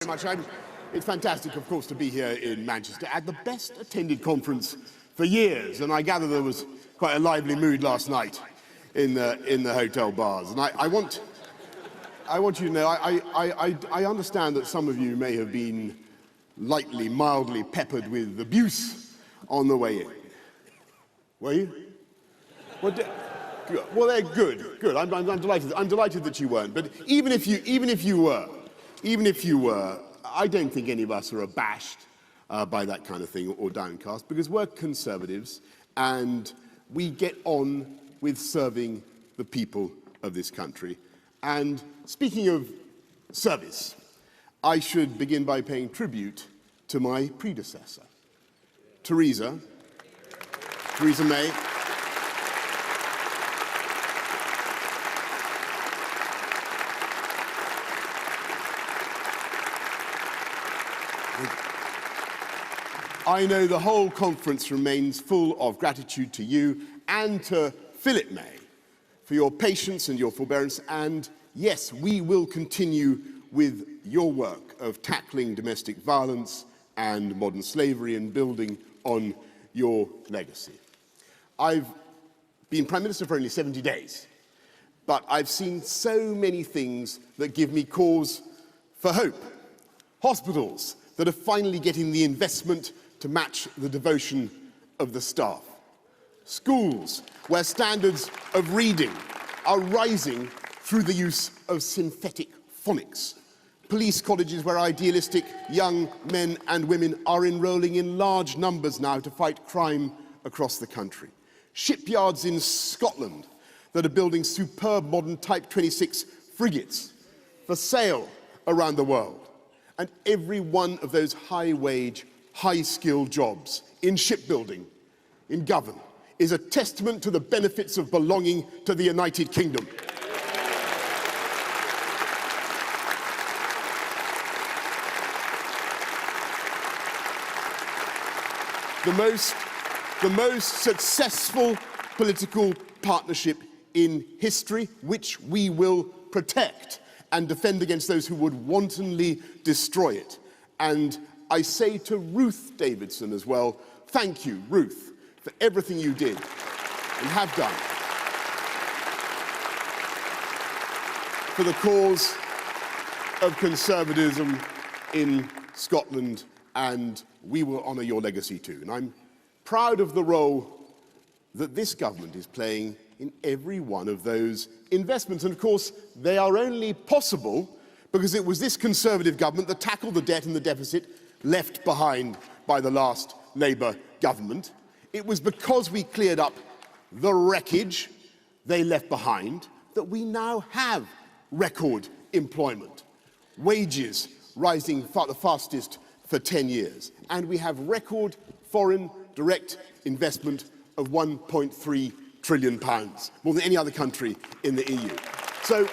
Very much. It's fantastic, of course, to be here in Manchester at the best attended conference for years, and I gather there was quite a lively mood last night in the hotel bars. And I want you to know, I understand that some of you may have been mildly peppered with abuse on the way in. Were you? Well, they're good. I'm delighted. I'm delighted that you weren't. But even if you were, I don't think any of us are abashed by that kind of thing or downcast, because we're conservatives and we get on with serving the people of this country. And speaking of service, I should begin by paying tribute to my predecessor, Theresa May. I know the whole conference remains full of gratitude to you and to Philip May for your patience and your forbearance, and yes, we will continue with your work of tackling domestic violence and modern slavery and building on your legacy. I've been Prime Minister for only 70 days, but I've seen so many things that give me cause for hope. Hospitals that are finally getting the investment to match the devotion of the staff. Schools where standards of reading are rising through the use of synthetic phonics. Police colleges where idealistic young men and women are enrolling in large numbers now to fight crime across the country. Shipyards in Scotland that are building superb modern Type 26 frigates for sale around the world. And every one of those high-wage, high-skilled jobs in shipbuilding, in government, is a testament to the benefits of belonging to the United Kingdom. The most successful political partnership in history, which we will protect and defend against those who would wantonly destroy it. And I say to Ruth Davidson as well, thank you, Ruth, for everything you did and have done for the cause of conservatism in Scotland, and we will honour your legacy too. And I'm proud of the role that this government is playing in every one of those investments. And of course, they are only possible because it was this Conservative government that tackled the debt and the deficit left behind by the last Labour government. It was because we cleared up the wreckage they left behind that we now have record employment, wages rising the fastest for 10 years, and we have record foreign direct investment of £1.3 trillion, more than any other country in the EU. So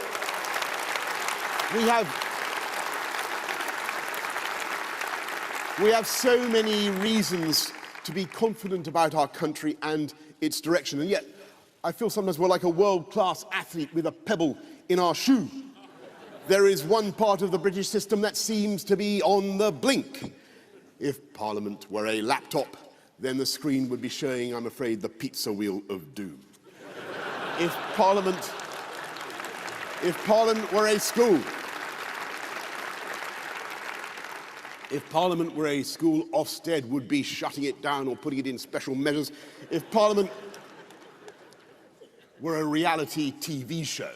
we have so many reasons to be confident about our country and its direction, and yet I feel sometimes we're like a world-class athlete with a pebble in our shoe. There is one part of the British system that seems to be on the blink. If Parliament were a laptop, then the screen would be showing, I'm afraid, the pizza wheel of doom. If Parliament were a school, Ofsted would be shutting it down or putting it in special measures. If Parliament were a reality TV show,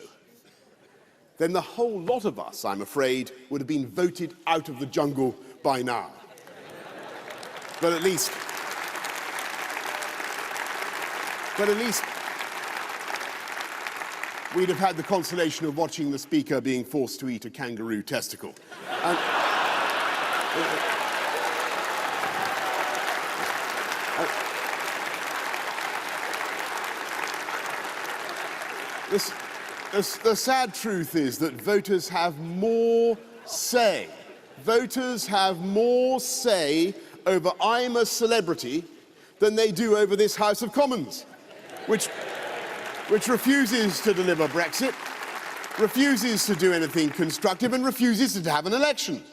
then the whole lot of us, I'm afraid, would have been voted out of the jungle by now. But at least we'd have had the consolation of watching the Speaker being forced to eat a kangaroo testicle. The sad truth is that voters have more say. Voters have more say over I'm a celebrity than they do over this House of Commons, which refuses to deliver Brexit, refuses to do anything constructive, and refuses to have an election.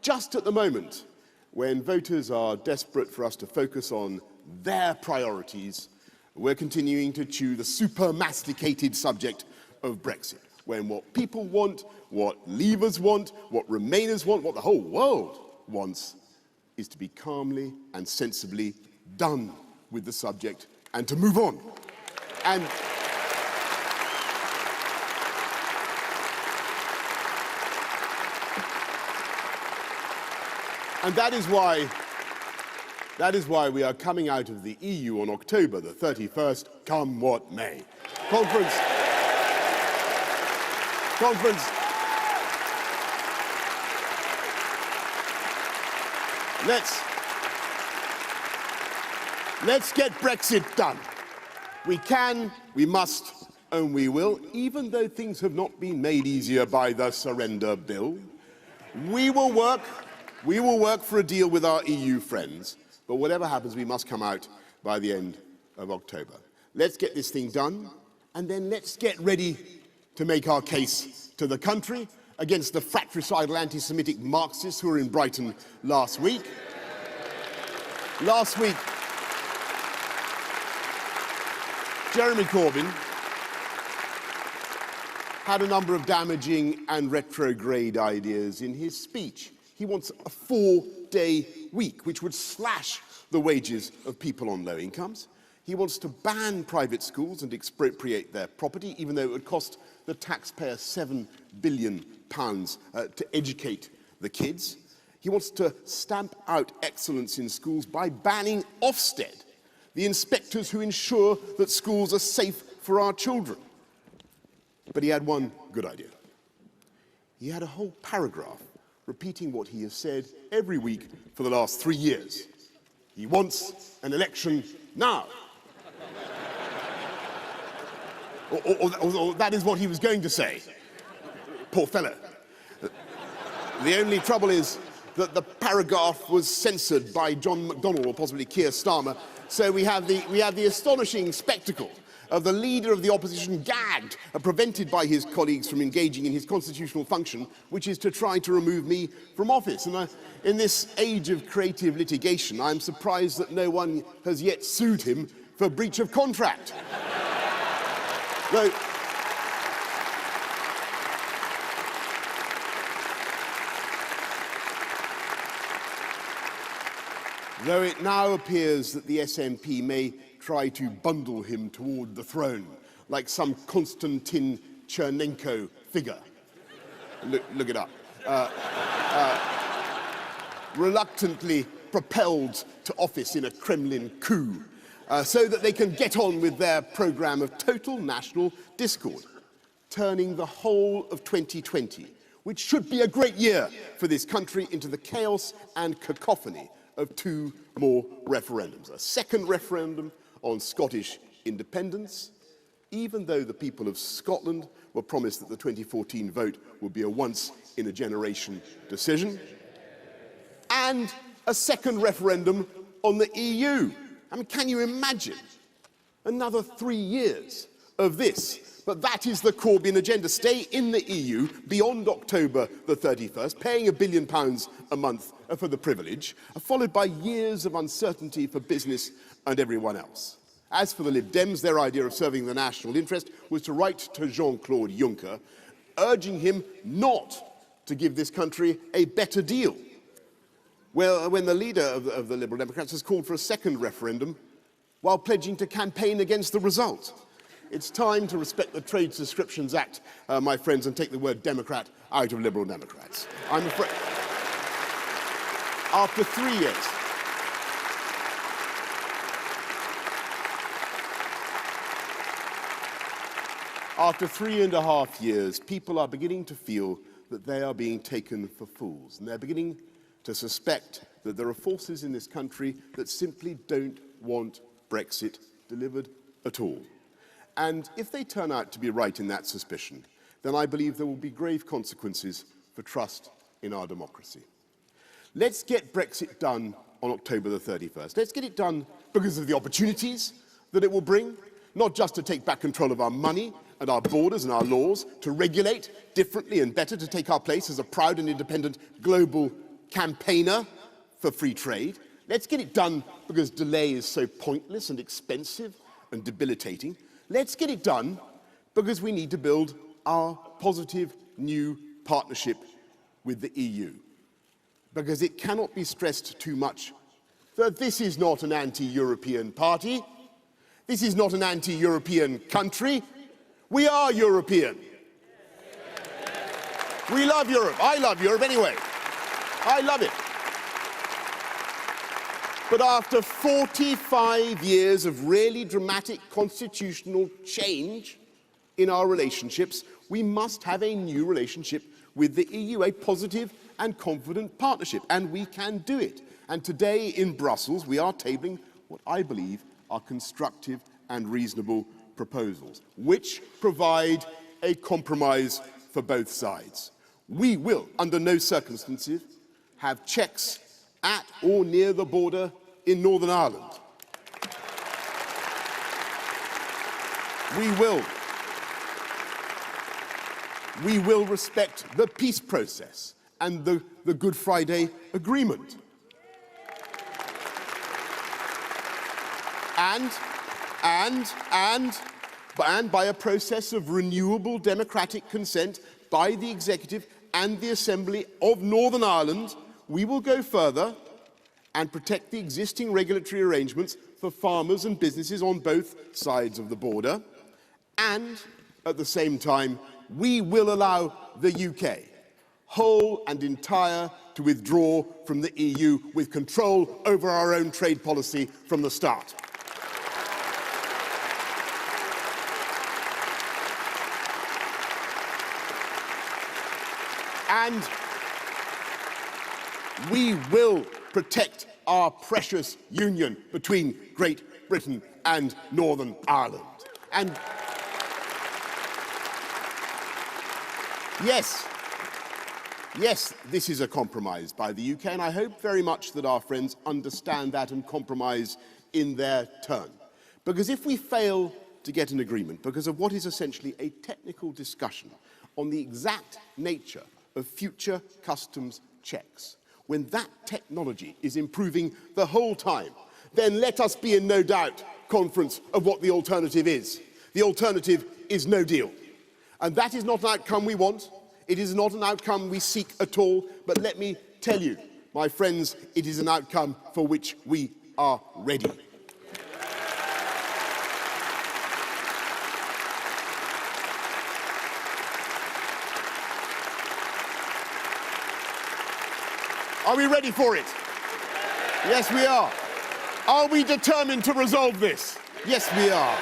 just at the moment, when voters are desperate for us to focus on their priorities, we're continuing to chew the super-masticated subject of Brexit, when what people want, what Leavers want, what Remainers want, what the whole world wants, is to be calmly and sensibly done with the subject and to move on. And that is why we are coming out of the EU on October the 31st, come what may. Conference. Let's get Brexit done. We can, we must, and we will, even though things have not been made easier by the surrender bill. We will work for a deal with our EU friends, but whatever happens, we must come out by the end of October. Let's get this thing done, and then let's get ready to make our case to the country against the fratricidal anti-Semitic Marxists who were in Brighton last week. Jeremy Corbyn had a number of damaging and retrograde ideas in his speech. He wants a 4-day week, which would slash the wages of people on low incomes. He wants to ban private schools and expropriate their property, even though it would cost the taxpayer £7 billion to educate the kids. He wants to stamp out excellence in schools by banning Ofsted, the inspectors who ensure that schools are safe for our children. But he had one good idea. He had a whole paragraph repeating what he has said every week for the last 3 years. He wants an election now. or that is what he was going to say. Poor fellow. The only trouble is that the paragraph was censored by John McDonnell or possibly Keir Starmer, so we have the astonishing spectacle of the leader of the opposition gagged and prevented by his colleagues from engaging in his constitutional function, which is to try to remove me from office. And in this age of creative litigation, I'm surprised that no one has yet sued him for breach of contract. Though it now appears that the SNP may try to bundle him toward the throne, like some Konstantin Chernenko figure. Look it up. Reluctantly propelled to office in a Kremlin coup, so that they can get on with their programme of total national discord, turning the whole of 2020, which should be a great year for this country, into the chaos and cacophony of 2 more referendums. A second referendum on Scottish independence, even though the people of Scotland were promised that the 2014 vote would be a once-in-a-generation decision, and a second referendum on the EU. I mean, can you imagine another 3 years of this? But that is the Corbyn agenda. Stay in the EU beyond October the 31st, paying £1 billion a month for the privilege, followed by years of uncertainty for business and everyone else. As for the Lib Dems, their idea of serving the national interest was to write to Jean-Claude Juncker, urging him not to give this country a better deal. Well, when the leader of the Liberal Democrats has called for a second referendum while pledging to campaign against the result. It's time to respect the Trade Subscriptions Act, my friends, and take the word Democrat out of Liberal Democrats. I'm afraid. After 3 years, after 3.5 years, people are beginning to feel that they are being taken for fools, and they're beginning to suspect that there are forces in this country that simply don't want Brexit delivered at all. And if they turn out to be right in that suspicion, then I believe there will be grave consequences for trust in our democracy. Let's get Brexit done on October the 31st. Let's get it done because of the opportunities that it will bring, not just to take back control of our money and our borders and our laws, to regulate differently and better, to take our place as a proud and independent global campaigner for free trade. Let's get it done because delay is so pointless and expensive and debilitating. Let's get it done because we need to build our positive new partnership with the EU. Because it cannot be stressed too much that this is not an anti-European party. This is not an anti-European country. We are European. We love Europe. I love Europe anyway. I love it. But after 45 years of really dramatic constitutional change in our relationships, we must have a new relationship with the EU, a positive and confident partnership, and we can do it. And today in Brussels, we are tabling what I believe are constructive and reasonable proposals, which provide a compromise for both sides. We will, under no circumstances, have checks at or near the border in Northern Ireland. We will respect the peace process and the Good Friday Agreement. And by a process of renewable democratic consent by the Executive and the Assembly of Northern Ireland, we will go further and protect the existing regulatory arrangements for farmers and businesses on both sides of the border. And at the same time, we will allow the UK, whole and entire, to withdraw from the EU with control over our own trade policy from the start. And we will protect our precious union between Great Britain and Northern Ireland. And yes, this is a compromise by the UK, and I hope very much that our friends understand that and compromise in their turn. Because if we fail to get an agreement because of what is essentially a technical discussion on the exact nature of future customs checks, when that technology is improving the whole time, then let us be in no doubt, conference, of what the alternative is. The alternative is no deal. And that is not an outcome we want. It is not an outcome we seek at all. But let me tell you, my friends, it is an outcome for which we are ready. Are we ready for it? Yes, we are. Are we determined to resolve this? Yes, we are.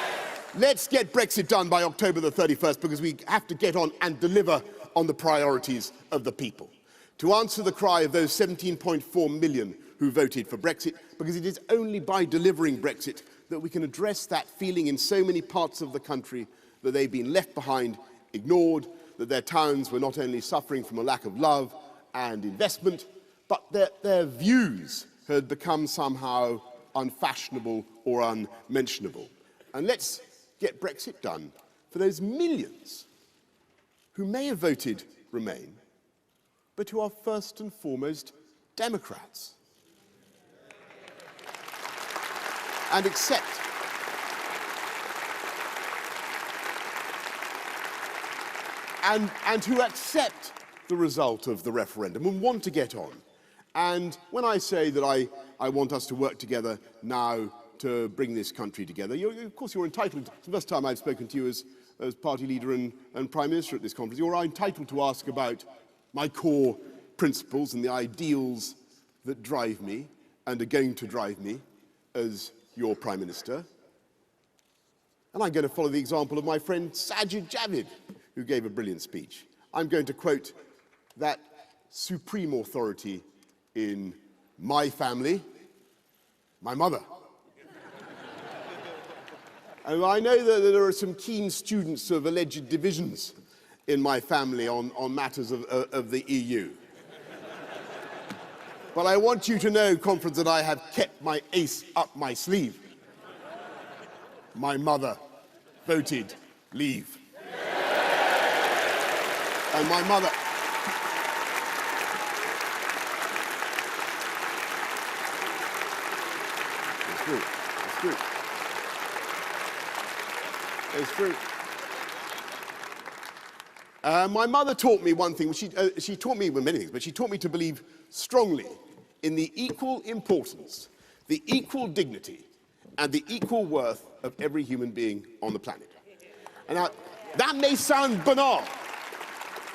Let's get Brexit done by October the 31st, because we have to get on and deliver on the priorities of the people. To answer the cry of those 17.4 million who voted for Brexit, because it is only by delivering Brexit that we can address that feeling in so many parts of the country that they've been left behind, ignored, that their towns were not only suffering from a lack of love and investment, but their views had become somehow unfashionable or unmentionable. And let's get Brexit done for those millions who may have voted Remain, but who are first and foremost Democrats. And who accept the result of the referendum and want to get on. And when I say that I want us to work together now to bring this country together, of course you're entitled, it's the first time I've spoken to you as party leader and Prime Minister at this conference, you're entitled to ask about my core principles and the ideals that drive me and are going to drive me as your Prime Minister. And I'm going to follow the example of my friend Sajid Javid, who gave a brilliant speech. I'm going to quote that supreme authority in my family, my mother. And I know that there are some keen students of alleged divisions in my family on matters of the EU. But I want you to know, conference, that I have kept my ace up my sleeve. My mother voted leave. And my mother... true. It's true. It's true. My mother taught me one thing. She taught me many things, but she taught me to believe strongly in the equal importance, the equal dignity, and the equal worth of every human being on the planet. And that may sound banal.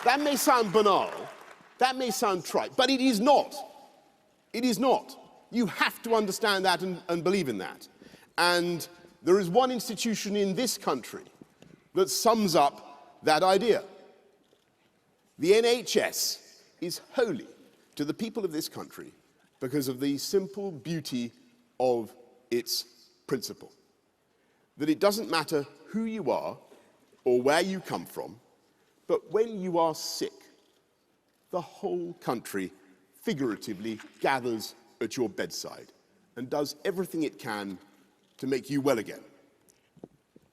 That may sound banal. That may sound trite, but it is not. It is not. You have to understand that and believe in that. And there is one institution in this country that sums up that idea. The NHS is holy to the people of this country because of the simple beauty of its principle. That it doesn't matter who you are or where you come from, but when you are sick, the whole country figuratively gathers at your bedside and does everything it can to make you well again.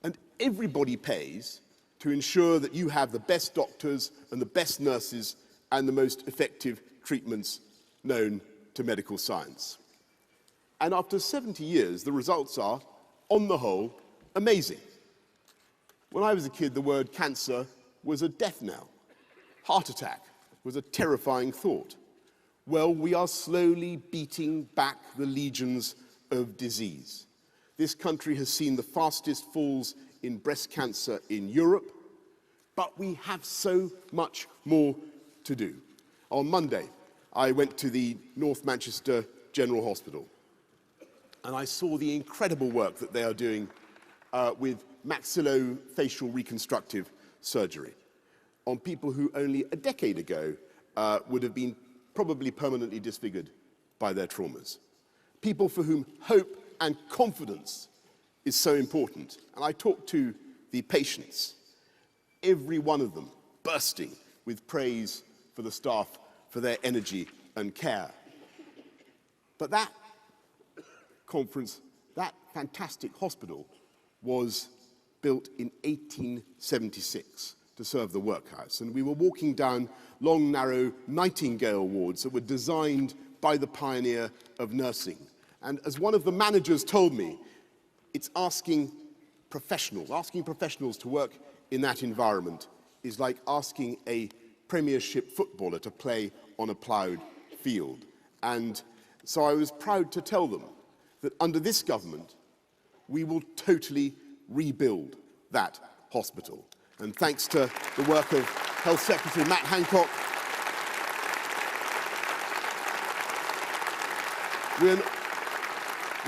And everybody pays to ensure that you have the best doctors and the best nurses and the most effective treatments known to medical science. And after 70 years, the results are, on the whole, amazing. When I was a kid, the word cancer was a death knell. Heart attack was a terrifying thought. Well, we are slowly beating back the legions of disease. This country has seen the fastest falls in breast cancer in Europe, but we have so much more to do. On Monday, I went to the North Manchester General Hospital, and I saw the incredible work that they are doing with maxillofacial reconstructive surgery on people who only a decade ago would have been probably permanently disfigured by their traumas. People for whom hope and confidence is so important. And I talked to the patients, every one of them bursting with praise for the staff, for their energy and care. But that conference, that fantastic hospital, was built in 1876 to serve the workhouse. And we were walking down long, narrow Nightingale wards that were designed by the pioneer of nursing. And as one of the managers told me, it's asking professionals to work in that environment is like asking a Premiership footballer to play on a ploughed field. And so I was proud to tell them that under this government, we will totally rebuild that hospital. And thanks to the work of Health Secretary Matt Hancock,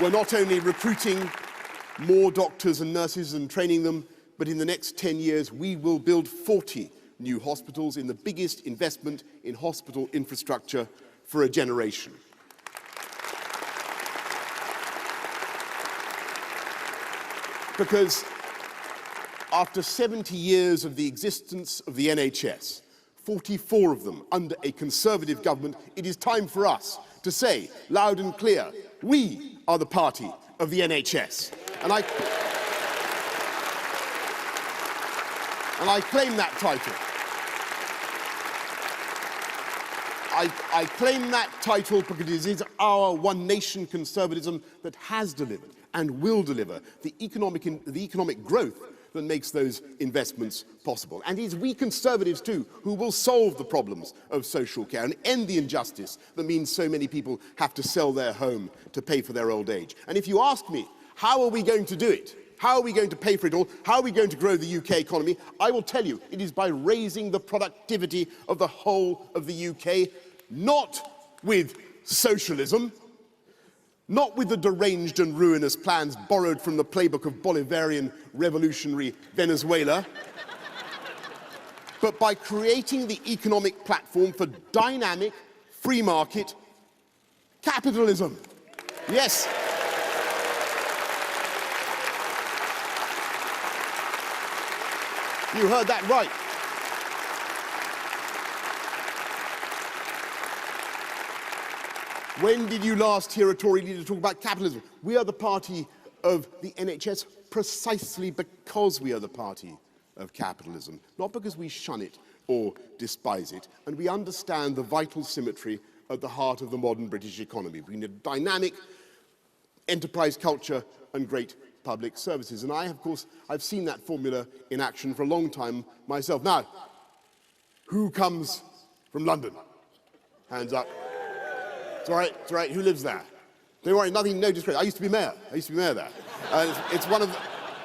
we're not only recruiting more doctors and nurses and training them, but in the next 10 years, we will build 40 new hospitals in the biggest investment in hospital infrastructure for a generation. Because after 70 years of the existence of the NHS, 44 of them under a Conservative government, it is time for us to say loud and clear, we are the party of the NHS. And I claim that title. I claim that title because it is our one nation conservatism that has delivered and will deliver the economic growth that makes those investments possible. And it is we Conservatives too who will solve the problems of social care and end the injustice that means so many people have to sell their home to pay for their old age. And if you ask me, how are we going to do it? How are we going to pay for it all? How are we going to grow the UK economy? I will tell you, it is by raising the productivity of the whole of the UK, not with socialism, not with the deranged and ruinous plans borrowed from the playbook of Bolivarian revolutionary Venezuela, but by creating the economic platform for dynamic, free market capitalism. Yes. You heard that right. When did you last hear a Tory leader talk about capitalism? We are the party of the NHS precisely because we are the party of capitalism, not because we shun it or despise it. And we understand the vital symmetry at the heart of the modern British economy. We need a dynamic, enterprise culture and great public services. And I, of course, I've seen that formula in action for a long time myself. Now, who comes from London? Hands up. It's all right, it's all right. Who lives there? Don't worry, nothing, no disgrace. I used to be mayor. There. It's one of the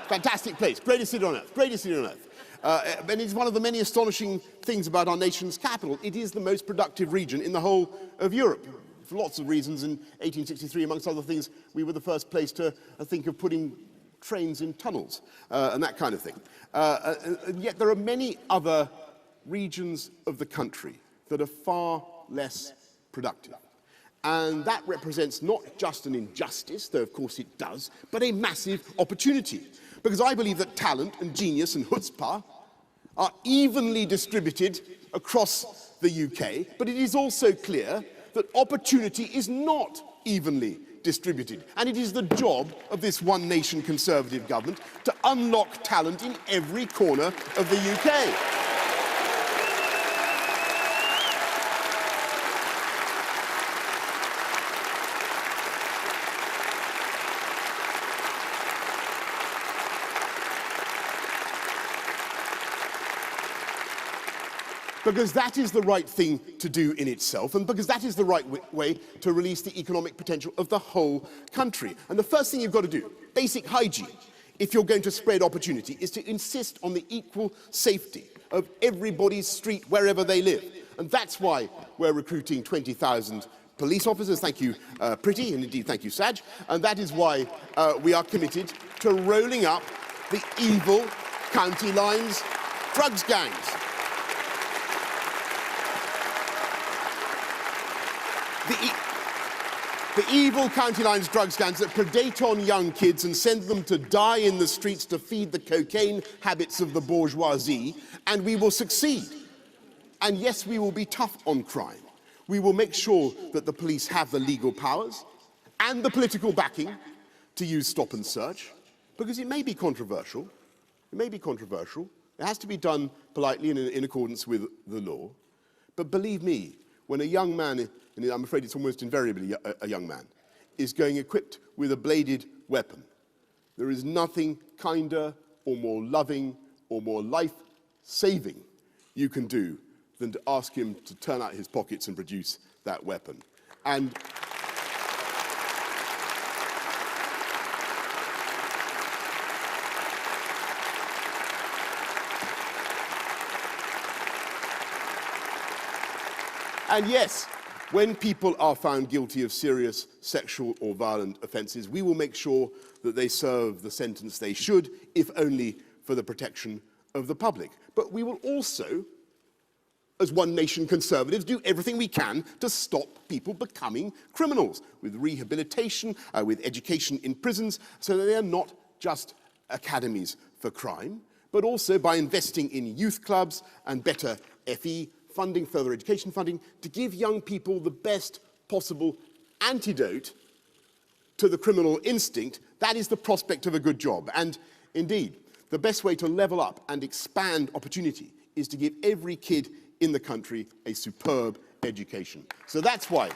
fantastic place, greatest city on earth, and it's one of the many astonishing things about our nation's capital. It is the most productive region in the whole of Europe. For lots of reasons. In 1863, amongst other things, we were the first place to think of putting trains in tunnels and that kind of thing. And yet there are many other regions of the country that are far less productive. And that represents not just an injustice, though of course it does, but a massive opportunity. Because I believe that talent and genius and chutzpah are evenly distributed across the UK, but it is also clear that opportunity is not evenly distributed. And it is the job of this one nation Conservative government to unlock talent in every corner of the UK. Because that is the right thing to do in itself, and because that is the right way to release the economic potential of the whole country. And the first thing you've got to do, basic hygiene, if you're going to spread opportunity, is to insist on the equal safety of everybody's street wherever they live. And that's why we're recruiting 20,000 police officers. Thank you, Pretty, and indeed thank you, Saj. And that is why we are committed to rolling up the evil county lines drugs gangs. The evil county lines drugs gangs that predate on young kids and send them to die in the streets to feed the cocaine habits of the bourgeoisie, and we will succeed. And yes, we will be tough on crime. We will make sure that the police have the legal powers and the political backing to use stop and search, because it may be controversial. It has to be done politely and in accordance with the law. But believe me, when a young man, and I'm afraid it's almost invariably a young man, is going equipped with a bladed weapon, there is nothing kinder or more loving or more life-saving you can do than to ask him to turn out his pockets and produce that weapon. And yes, when people are found guilty of serious sexual or violent offences, we will make sure that they serve the sentence they should, if only for the protection of the public. But we will also, as One Nation Conservatives, do everything we can to stop people becoming criminals, with rehabilitation, with education in prisons, so that they are not just academies for crime, but also by investing in youth clubs and better FE funding, further education funding, to give young people the best possible antidote to the criminal instinct. That is the prospect of a good job. And indeed, the best way to level up and expand opportunity is to give every kid in the country a superb education. So that's why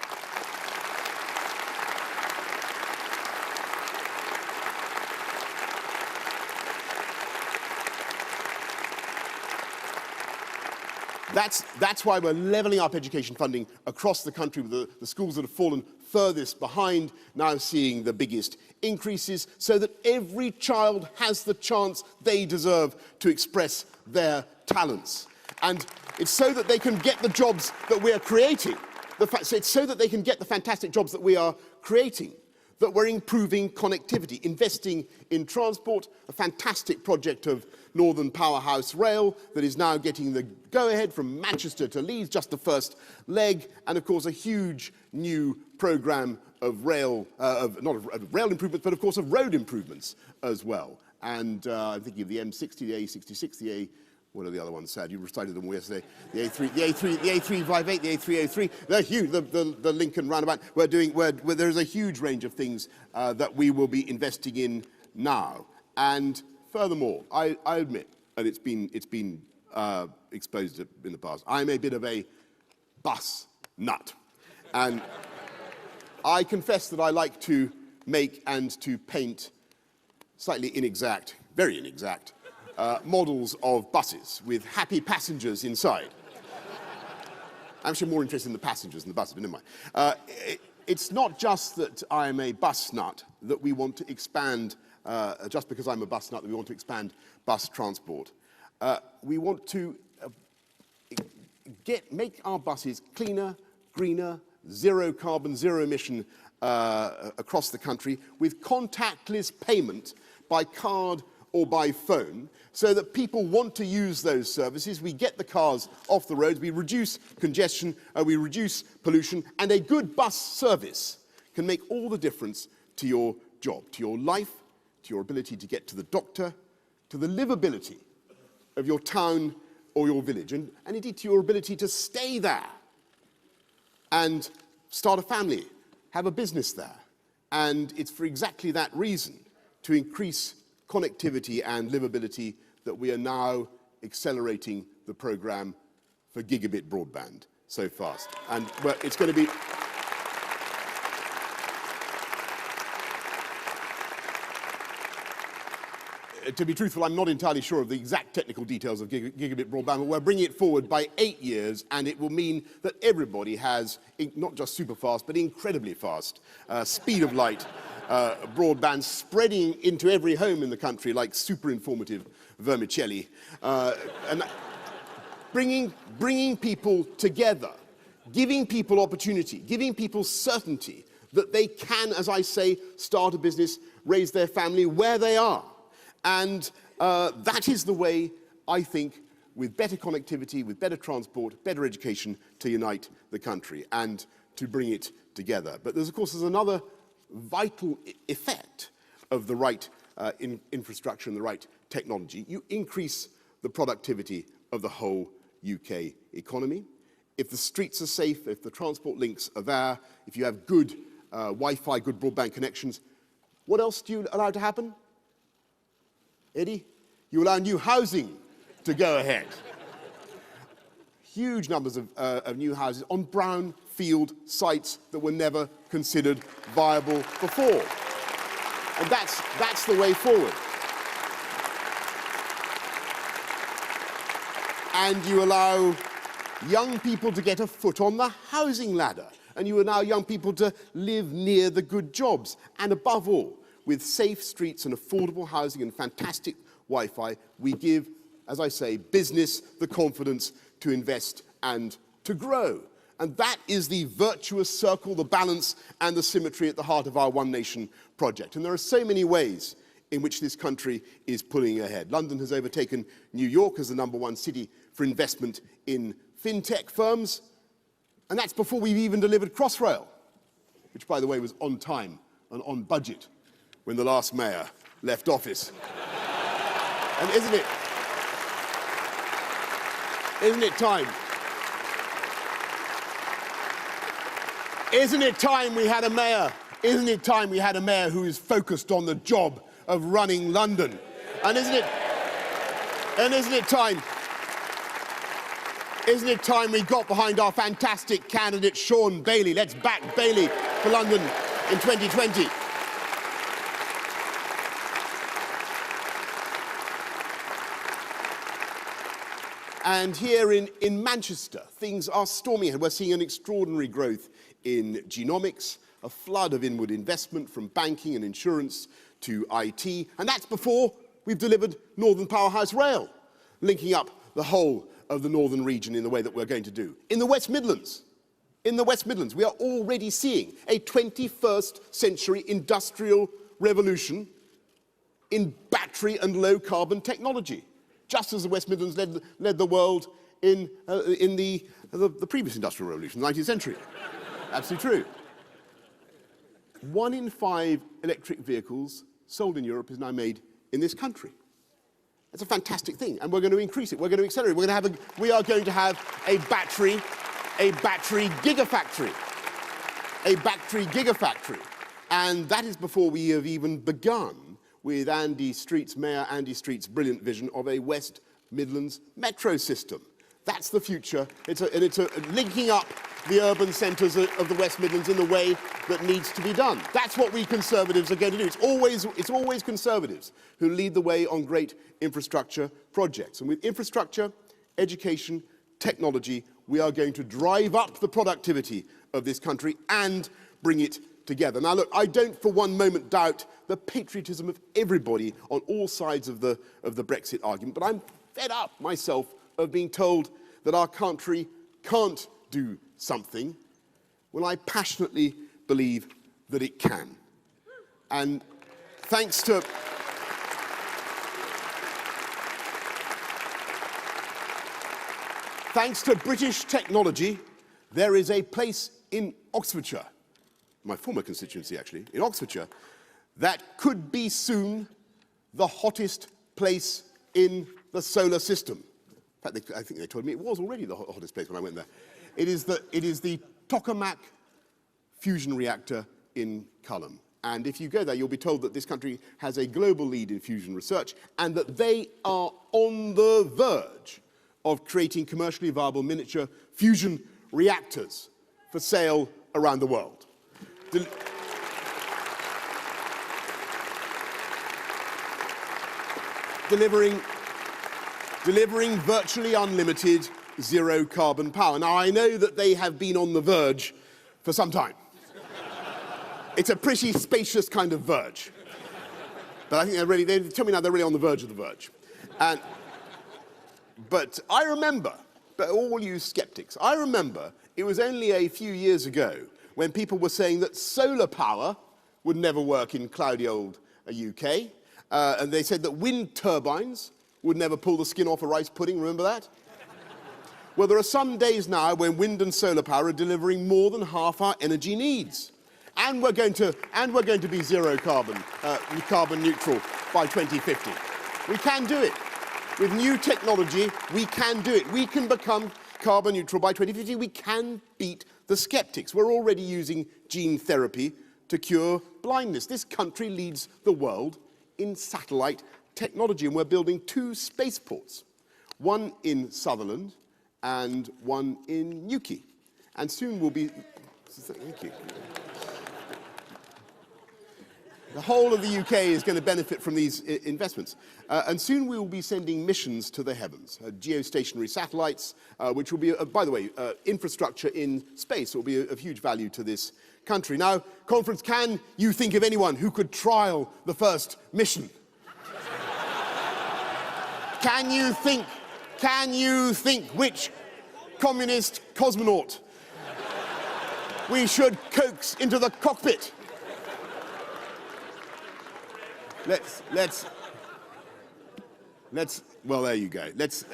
That's why we're levelling up education funding across the country, with the schools that have fallen furthest behind now seeing the biggest increases, so that every child has the chance they deserve to express their talents. And it's so that they can get the jobs that we are creating. It's so that they can get the fantastic jobs that we are creating, that we're improving connectivity, investing in transport, a fantastic project of Northern Powerhouse Rail that is now getting the go-ahead from Manchester to Leeds, just the first leg, and of course a huge new programme of rail, not of rail improvements, but of course of road improvements as well. And I'm thinking of the M60, the A66, what are the other ones, Sad? You recited them all yesterday. The A358, the A303. They're huge. The Lincoln roundabout. There's a huge range of things that we will be investing in now. And furthermore, I admit, and it's been exposed in the past, I'm a bit of a bus nut. And I confess that I like to make and to paint slightly inexact, very inexact, models of buses with happy passengers inside. I'm actually more interested in the passengers than the buses, but never mind. It's not just that I am a bus nut that we want to expand, just because I'm a bus nut, that we want to expand bus transport. We want to make our buses cleaner, greener, zero carbon, zero emission across the country with contactless payment by card or by phone, so that people want to use those services. We get the cars off the roads, we reduce congestion, we reduce pollution, and a good bus service can make all the difference to your job, to your life, to your ability to get to the doctor, to the livability of your town or your village, and indeed to your ability to stay there and start a family, have a business there. And it's for exactly that reason, to increase connectivity and livability, that we are now accelerating the program for gigabit broadband so fast. And well, it's going to be... To be truthful, I'm not entirely sure of the exact technical details of gigabit broadband, but we're bringing it forward by 8 years, and it will mean that everybody has not just super fast, but incredibly fast speed of light broadband spreading into every home in the country like super informative vermicelli, and bringing people together, giving people opportunity, giving people certainty that they can, as I say, start a business, raise their family where they are. And that is the way, I think, with better connectivity, with better transport, better education, to unite the country and to bring it together. But there's, of course, another vital effect of the right infrastructure and the right technology. You increase the productivity of the whole UK economy. If the streets are safe, if the transport links are there, if you have good Wi-Fi, good broadband connections, what else do you allow to happen? Eddie? You allow new housing to go ahead. Huge numbers of new houses on brownfield sites that were never considered viable before. And that's the way forward. And you allow young people to get a foot on the housing ladder. And you allow young people to live near the good jobs. And above all, with safe streets and affordable housing and fantastic Wi-Fi, we give, as I say, business the confidence to invest and to grow. And that is the virtuous circle, the balance and the symmetry at the heart of our One Nation project. And there are so many ways in which this country is pulling ahead. London has overtaken New York as the #1 city for investment in fintech firms. And that's before we've even delivered Crossrail, which, by the way, was on time and on budget when the last mayor left office. And isn't it time? Isn't it time we had a mayor? Isn't it time we had a mayor who is focused on the job of running London? And isn't it time? Isn't it time we got behind our fantastic candidate, Sean Bailey? Let's back Bailey for London in 2020. And here in Manchester, things are stormy, and we're seeing an extraordinary growth in genomics, a flood of inward investment from banking and insurance to IT, and that's before we've delivered Northern Powerhouse Rail, linking up the whole of the northern region in the way that we're going to do. In the West Midlands, we are already seeing a 21st century industrial revolution in battery and low carbon technology, just as the West Midlands led the world in the previous industrial revolution, the 19th century. Absolutely true. 1 in 5 electric vehicles sold in Europe is now made in this country. That's a fantastic thing, and we're going to increase it. We're going to accelerate. We are going to have a battery gigafactory. A battery gigafactory. And that is before we have even begun with Mayor Andy Street's brilliant vision of a West Midlands metro system. That's the future. It's linking up the urban centres of the West Midlands in the way that needs to be done. That's what we Conservatives are going to do. It's always Conservatives who lead the way on great infrastructure projects. And with infrastructure, education, technology, we are going to drive up the productivity of this country and bring it together. Now look, I don't for one moment doubt the patriotism of everybody on all sides of the Brexit argument, but I'm fed up myself of being told that our country can't do something when I passionately believe that it can. And thanks to British technology, there is a place in Oxfordshire, my former constituency actually, in Oxfordshire, that could be soon the hottest place in the solar system. In fact, I think they told me it was already the hottest place when I went there. It is the tokamak fusion reactor in Culham. And if you go there, you'll be told that this country has a global lead in fusion research and that they are on the verge of creating commercially viable miniature fusion reactors for sale around the world. Delivering virtually unlimited zero-carbon power. Now, I know that they have been on the verge for some time. It's a pretty spacious kind of verge. But I think they tell me now they're really on the verge of the verge. But I remember, but all you skeptics, I remember it was only a few years ago when people were saying that solar power would never work in cloudy old UK. And they said that wind turbines would never pull the skin off a rice pudding, remember that? Well, there are some days now when wind and solar power are delivering more than half our energy needs. And we're going to be zero carbon, carbon neutral by 2050. We can do it. With new technology, we can do it. We can become carbon neutral by 2050. We can beat the skeptics. We're already using gene therapy to cure blindness. This country leads the world in satellite technology, and we're building 2 spaceports, one in Sutherland and one in Newquay. And soon we'll be... Thank you. The whole of the UK is going to benefit from these investments. And soon we will be sending missions to the heavens, geostationary satellites, which will be, by the way, infrastructure in space. It will be of huge value to this country. Now, conference, can you think of anyone who could trial the first mission? Can you think which communist cosmonaut we should coax into the cockpit? Well, there you go. The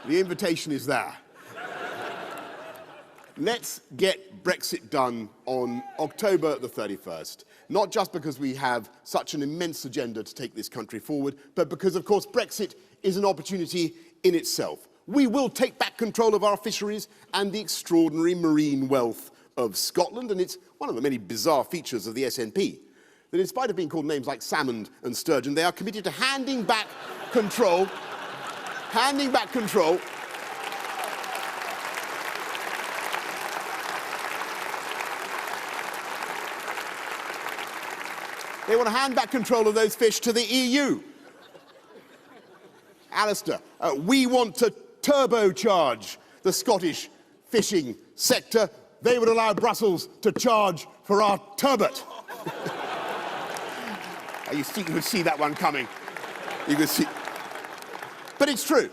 invitation is there. Let's get Brexit done on October the 31st. Not just because we have such an immense agenda to take this country forward, but because, of course, Brexit is an opportunity in itself. We will take back control of our fisheries and the extraordinary marine wealth of Scotland, and it's one of the many bizarre features of the SNP that in spite of being called names like salmon and sturgeon, they are committed to handing back control. They want to hand back control of those fish to the EU. Alistair, we want to turbocharge the Scottish fishing sector. They would allow Brussels to charge for our turbot. You could see that one coming. You could see. But it's true.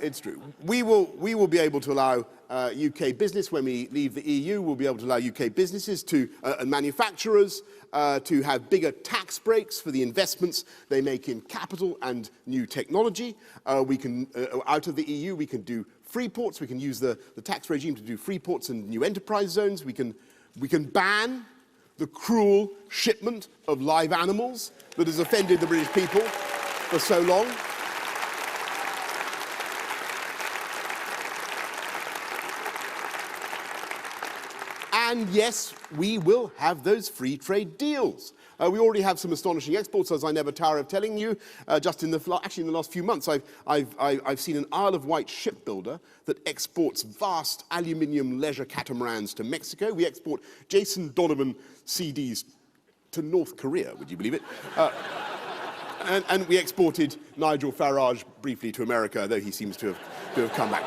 It's true. We will be able to allow UK business, when we leave the EU, we'll be able to allow UK businesses and manufacturers to have bigger tax breaks for the investments they make in capital and new technology. We can, out of the EU, we can do free ports. We can use the tax regime to do free ports and new enterprise zones. We can ban the cruel shipment of live animals that has offended the British people for so long. And yes, we will have those free trade deals. We already have some astonishing exports, as I never tire of telling you. Just in the last few months, I've seen an Isle of Wight shipbuilder that exports vast aluminium leisure catamarans to Mexico. We export Jason Donovan CDs to North Korea, would you believe it? And we exported Nigel Farage briefly to America, though he seems to have come back.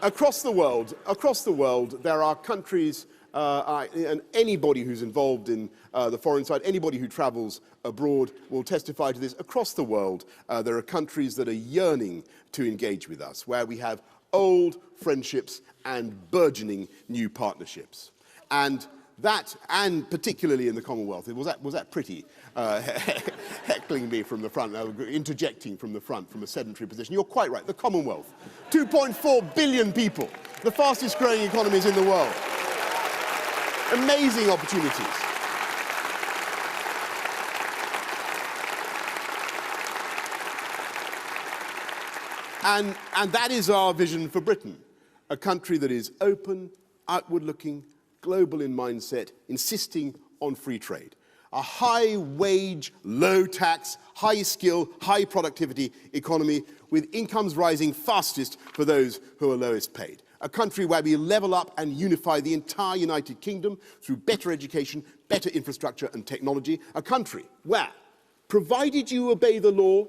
Across the world, there are countries, and anybody who's involved in the foreign side, anybody who travels abroad will testify to this. Across the world, there are countries that are yearning to engage with us, where we have old friendships and burgeoning new partnerships. And particularly in the Commonwealth, was that pretty? Heckling me from the front, interjecting from the front from a sedentary position. You're quite right, the Commonwealth. 2.4 billion people, the fastest growing economies in the world. Amazing opportunities. And that is our vision for Britain, a country that is open, outward-looking, global in mindset, insisting on free trade. A high-wage, low-tax, high-skill, high-productivity economy with incomes rising fastest for those who are lowest paid. A country where we level up and unify the entire United Kingdom through better education, better infrastructure and technology. A country where, provided you obey the law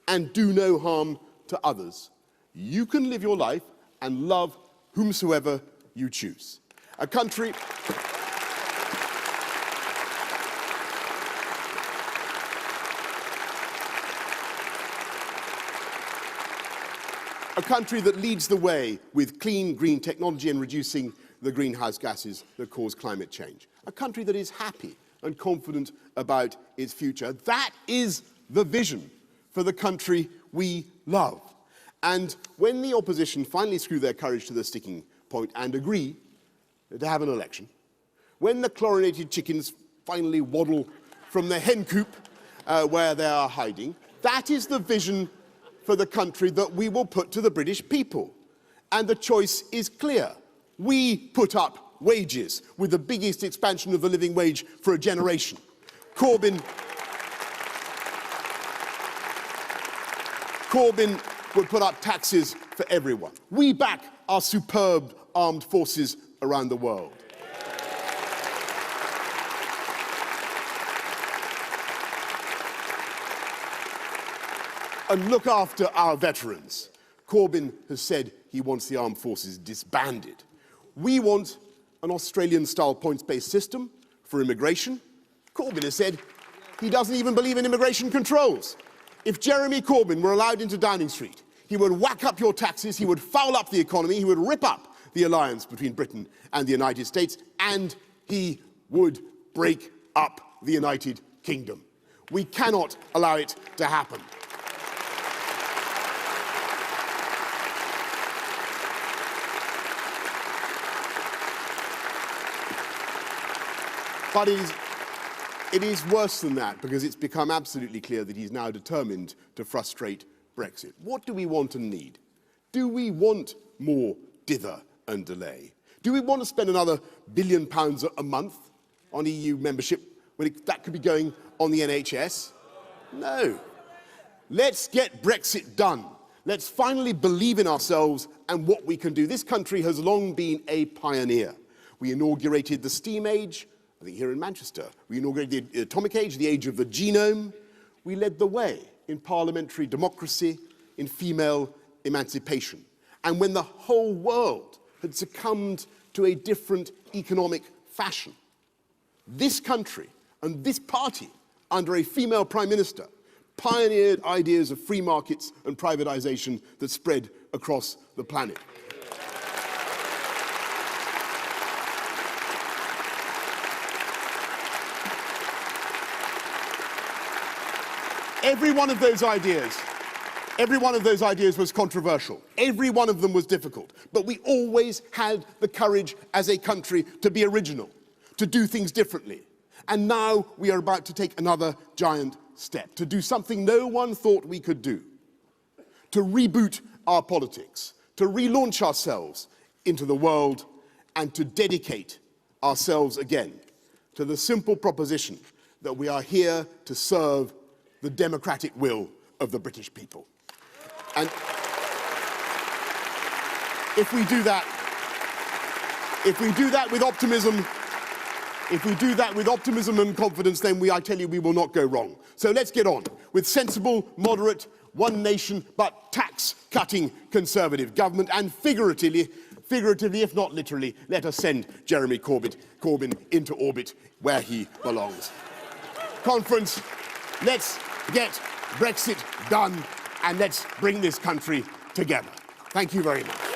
and do no harm to others, you can live your life and love whomsoever you choose. A country that leads the way with clean, green technology and reducing the greenhouse gases that cause climate change. A country that is happy and confident about its future. That is the vision for the country we love. And when the opposition finally screw their courage to the sticking point and agree to have an election, when the chlorinated chickens finally waddle from the hen coop where they are hiding, that is the vision for the country that we will put to the British people. And the choice is clear. We put up wages with the biggest expansion of the living wage for a generation. Corbyn would put up taxes for everyone. We back our superb armed forces around the world. And look after our veterans. Corbyn has said he wants the armed forces disbanded. We want an Australian-style points-based system for immigration. Corbyn has said he doesn't even believe in immigration controls. If Jeremy Corbyn were allowed into Downing Street, he would whack up your taxes, he would foul up the economy, he would rip up the alliance between Britain and the United States, and he would break up the United Kingdom. We cannot allow it to happen. But it is worse than that, because it's become absolutely clear that he's now determined to frustrate Brexit. What do we want and need? Do we want more dither and delay? Do we want to spend another £1 billion a month on EU membership when that could be going on the NHS? No. Let's get Brexit done. Let's finally believe in ourselves and what we can do. This country has long been a pioneer. We inaugurated the steam age, I think here in Manchester. We inaugurated the atomic age, the age of the genome. We led the way in parliamentary democracy, in female emancipation. And when the whole world had succumbed to a different economic fashion, this country and this party, under a female prime minister, pioneered ideas of free markets and privatization that spread across the planet. Every one of those ideas was controversial. Every one of them was difficult. But we always had the courage as a country to be original, to do things differently. And now we are about to take another giant step, to do something no one thought we could do, to reboot our politics, to relaunch ourselves into the world, and to dedicate ourselves again to the simple proposition that we are here to serve the democratic will of the British people. And if we do that with optimism and confidence, then I tell you, we will not go wrong. So let's get on with sensible, moderate, one nation, but tax-cutting Conservative government, and figuratively, if not literally, let us send Jeremy Corbyn into orbit where he belongs. Conference, let's get Brexit done, and let's bring this country together. Thank you very much.